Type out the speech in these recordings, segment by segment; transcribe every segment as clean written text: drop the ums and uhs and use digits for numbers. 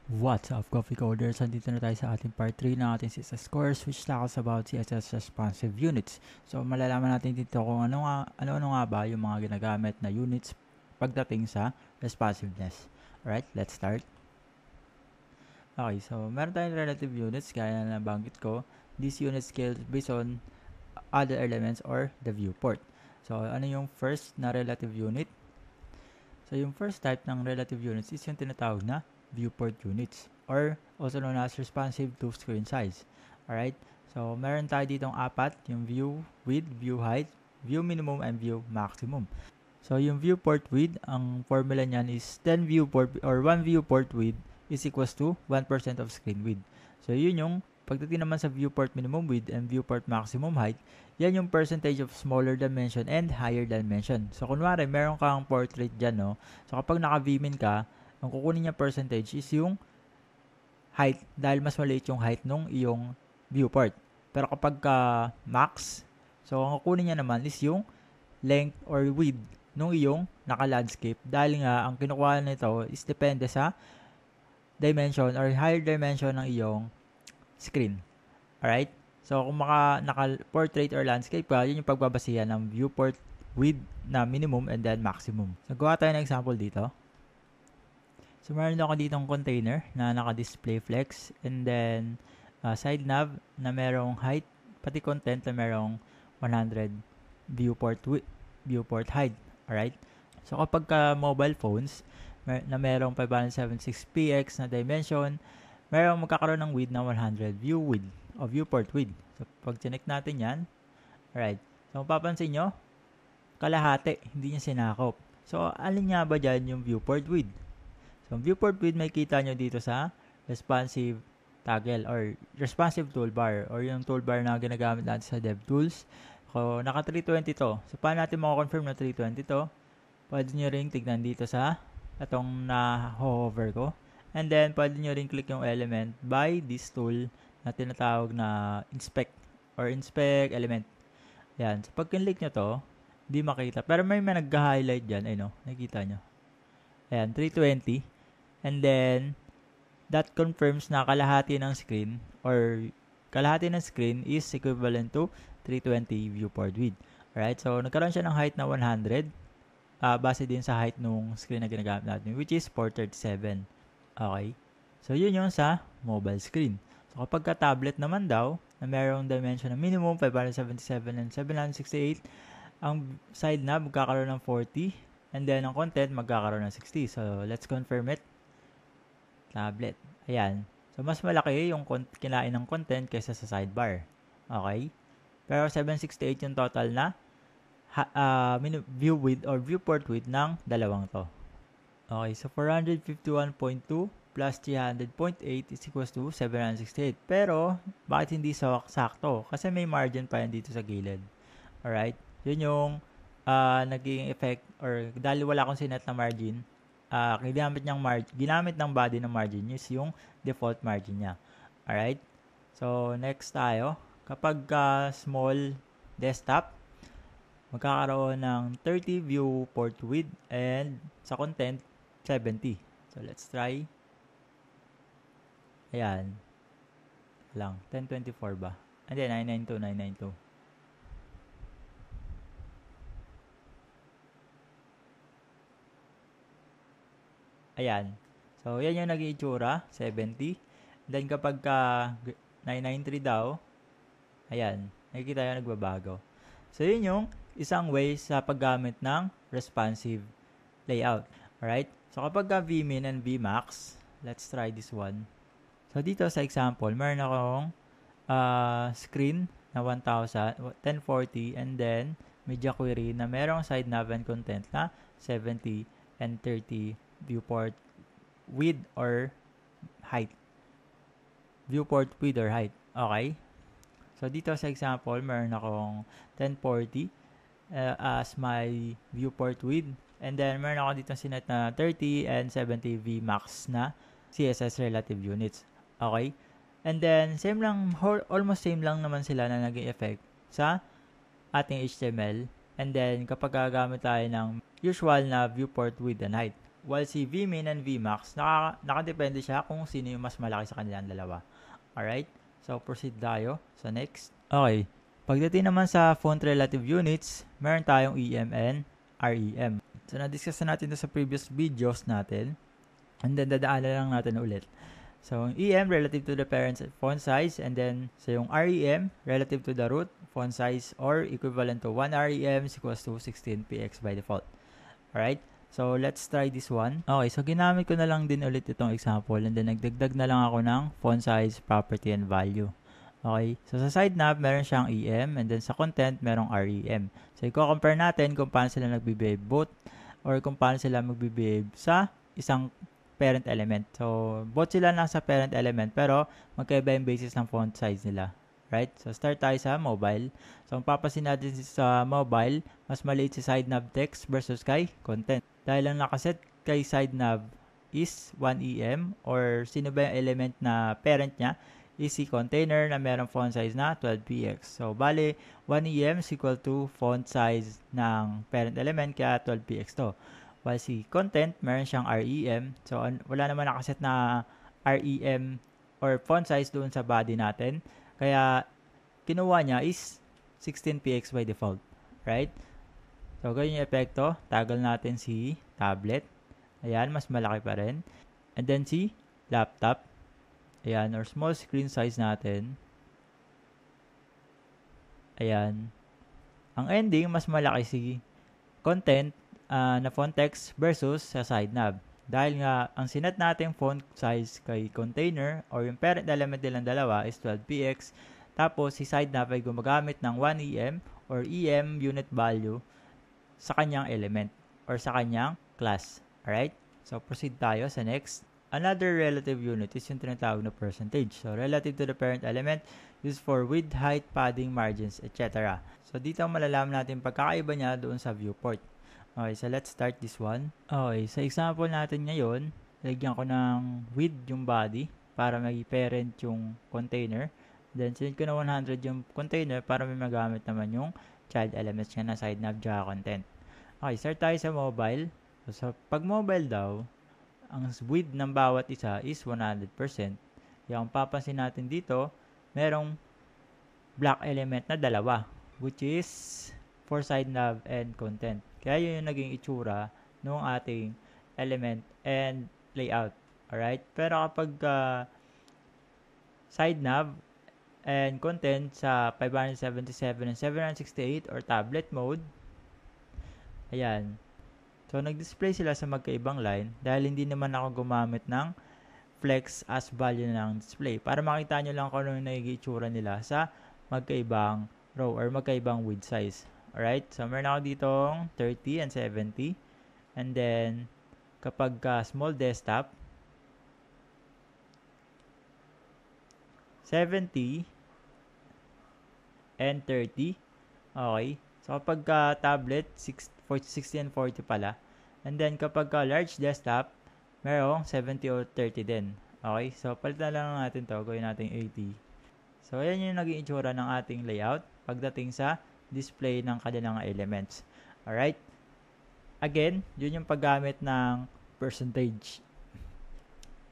What's up, Coffee Coders? Andito na tayo sa ating part 3 ng ating CSS course which talks about CSS responsive units. So, malalaman natin dito kung ano nga ba yung mga ginagamit na units pagdating sa responsiveness. Alright, let's start. Okay, so meron tayong relative units gaya na nabanggit ko. These units scale based on other elements or the viewport. So, ano yung first na relative unit? So, yung first type ng relative units is yung tinatawag na viewport units or also known as responsive to screen size. Alright? So, meron tayo ditong apat, yung view width, view height, view minimum, and view maximum. So, yung viewport width, ang formula niyan is 10 viewport or 1 viewport width is equals to 1% of screen width. So, yun yung pagdating naman sa viewport minimum width and viewport maximum height, yan yung percentage of smaller dimension and higher dimension. So, kunwari, meron kang portrait dyan, no? So, kapag naka-vmin ka, ang kukunin niya percentage is yung height dahil mas maliit yung height nung iyong viewport. Pero kapag max, so ang kukunin niya naman is yung length or width nung iyong naka-landscape dahil nga ang kinukuha nito is depende sa dimension or higher dimension ng iyong screen. Alright? So kung naka-portrait or landscape ka, yun yung pagbabasihan ng viewport width na minimum and then maximum. So gawa tayo ng example dito. So, meron ako ditong container na naka-display flex and then side nav na merong height, pati content na merong 100 viewport height. Alright? So, kapag mobile phones na merong 576px na dimension, merong magkakaroon ng width na 100 viewport width. So, pag chinek natin yan, alright. So, mapapansin nyo, kalahati, hindi niya sinakop. So, alin nga ba dyan yung viewport width? So, viewport width may kita nyo dito sa responsive toggle or responsive toolbar or yung toolbar na ginagamit natin sa DevTools. So, naka 320 to. So, paano natin makakonfirm na 320 to? Pwede nyo rin tignan dito sa itong na-hover ko. And then, pwede nyo rin click yung element by this tool na tinatawag na inspect element. Yan. So, pag click nyo to, di makita. Pero may nag-highlight dyan. Ay no, nakita nyo. Ayan, 320. And then, that confirms na kalahati ng screen is equivalent to 320 viewport width. Alright, so nagkaroon siya ng height na 100 base din sa height nung screen na ginagamit natin, which is 437. Okay, so yun yung sa mobile screen. So kapag ka-tablet naman daw, na mayroong dimension na minimum 577 and 768, ang side nav magkakaroon ng 40, and then ang content magkakaroon ng 60. So let's confirm it. Tablet. Ayan. So, mas malaki yung kinain ng content kaysa sa sidebar. Okay? Pero 768 yung total na view width or viewport width ng dalawang to. Okay, so 451.2 plus 300.8 is equals to 768. Pero, bakit hindi sakto? Kasi may margin pa yan dito sa gilid. Alright? Yun yung naging effect or dahil wala akong sinet na margin, ginamit ng body ng margin is yung default margin niya. Alright? So, next tayo. Kapag small desktop, magkakaroon ng 30 viewport width and sa content, 70. So, let's try. Ayan. Lang. 1024 ba? And then, 992. Ayan. So, yan yung naging itsura, 70. Then, kapag 993 daw, ayan, nakikita yung nagbabago. So, yun yung isang way sa paggamit ng responsive layout. Alright? So, kapag Vmin and Vmax, let's try this one. So, dito sa example, meron akong screen na 1040 and then media query na merong side nav and content na 70 and 30 viewport width or height. Viewport width or height. Okay? So, dito sa example, meron akong 1040 as my viewport width. And then, meron ako dito sinet na 30 and 70 Vmax na CSS relative units. Okay? And then, almost same lang naman sila na naging effect sa ating HTML. And then, kapag gagamit tayo ng usual na viewport width and height. While si Vmin and Vmax, nakadepende siya kung sino yung mas malaki sa kanilang dalawa. Alright? So, proceed tayo sa next. Okay. Pagdating naman sa font relative units, meron tayong EM and REM. So, na-discuss na natin ito sa previous videos natin. And then, dadaanan lang natin ulit. So, EM relative to the parent's font size, and then sa yung REM relative to the root font size, or equivalent to 1 REM is equals to 16px by default. Alright? So, let's try this one. Okay, so ginamit ko na lang din ulit itong example, and then nagdagdag na lang ako ng font size, property, and value. Okay, so sa side nav, meron siyang EM, and then sa content, merong REM. So, i-compare natin kung paano sila nagbibehave both, or kung paano sila magbibehave sa isang parent element. So, both sila nasa parent element, pero magkaiba yung basis ng font size nila. Right? So, start tayo sa mobile. So, ang papasin natin sa mobile, mas maliit si side nav text versus kay content. Dahil ang nakaset kay side nav is 1 EM, or sino ba yung element na parent niya, is si container na merong font size na 12px. So, bali, 1 EM is equal to font size ng parent element, kaya 12px to. While si content, meron siyang REM. So, wala naman nakaset na REM or font size doon sa body natin. Kaya, kinuha niya is 16px by default. Right? So, ganyan yung epekto. Toggle natin si tablet. Ayan, mas malaki pa rin. And then si laptop. Ayan, or small screen size natin. Ayan. Ang ending, mas malaki si content na font text versus sa side nav. Dahil nga, ang sinet natin font size kay container or yung parent element nilang dalawa is 12px. Tapos, si side nav ay gumagamit ng 1 EM or EM unit value sa kanyang element or sa kanyang class. Alright? So, proceed tayo sa next. Another relative unit is yung tinatawag na percentage. So, relative to the parent element used for width, height, padding, margins, etc. So, dito malalaman natin pagkakaiba niya doon sa viewport. Okay, so let's start this one. Okay, sa example natin ngayon, lagyan ko ng width yung body para may parent yung container. Then, sinit ko na 100 yung container para may magamit naman yung child elements niya na side nav tsaka content. Okay, start tayo sa mobile. So, pag mobile daw, ang width ng bawat isa is 100%. Yung papansin natin dito, merong black element na dalawa, which is for side nav and content. Kaya yun yung naging itsura ng ating element and layout. Alright? Pero kapag side nav and content sa 577 and 768 or tablet mode, ayan. So, nag-display sila sa magkaibang line dahil hindi naman ako gumamit ng flex as value ng display para makita nyo lang kung ano yung nagiging itsura nila sa magkaibang row or magkaibang width size. Alright? So, meron ako ditong 30 and 70. And then, kapag small desktop, 70 and 30. Okay? So, kapag tablet, 60 and 40 pala. And then, kapag large desktop, merong 70 or 30 din. Okay? So, palitan lang natin to. Gawin natin 80. So, ayan yung naging itsura ng ating layout pagdating sa display ng kanilang elements. Alright? Again, yun yung paggamit ng percentage.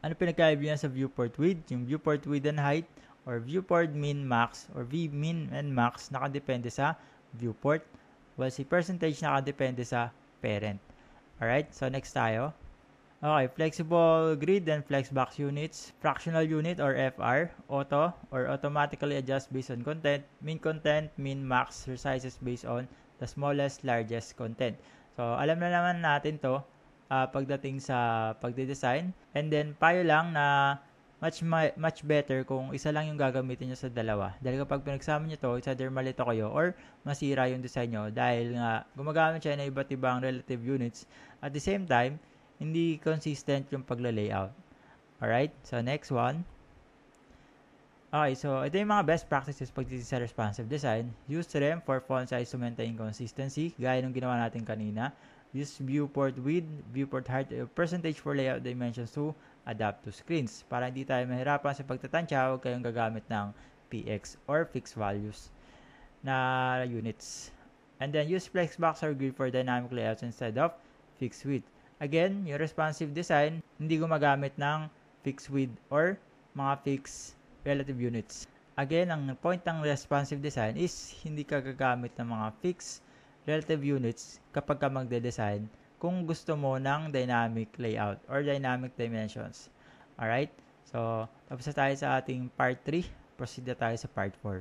Ano pinagkaiba niya sa viewport width? Yung viewport width and height or viewport min max or vmin and max nakadepende sa viewport. While si percentage nakadepende sa parent. Alright, so next tayo. Okay, flexible grid and flexbox units, fractional unit or FR, auto or automatically adjust based on content, min max resizes based on the smallest, largest content. So, alam na naman natin to pagdating sa pagde-design. And then, payo lang na much better kung isa lang yung gagamitin nyo sa dalawa. Dahil kapag pinagsama nyo to, it's either malito kayo or masira yung design nyo dahil nga gumagamit siya ng iba't ibang relative units. At the same time, hindi consistent yung pagla-layout. Alright? So, next one. Okay, so ito yung mga best practices pagdating sa responsive design. Use REM for font size to maintain consistency, gaya ng ginawa natin kanina. Use viewport width, viewport height, percentage for layout dimensions to adapt to screens. Para hindi tayo mahirapan sa pagtatansya, huwag kayong gagamit ng PX or fixed values na units. And then use flexbox or grid for dynamic layouts instead of fixed width. Again, yung responsive design, hindi gumagamit ng fixed width or mga fixed relative units. Again, ang point ng responsive design is hindi ka gagamit ng mga fixed relative units kapag ka magde-design kung gusto mo ng dynamic layout or dynamic dimensions. Alright? So, tapos na tayo sa ating part 3. Proceed na tayo sa part 4.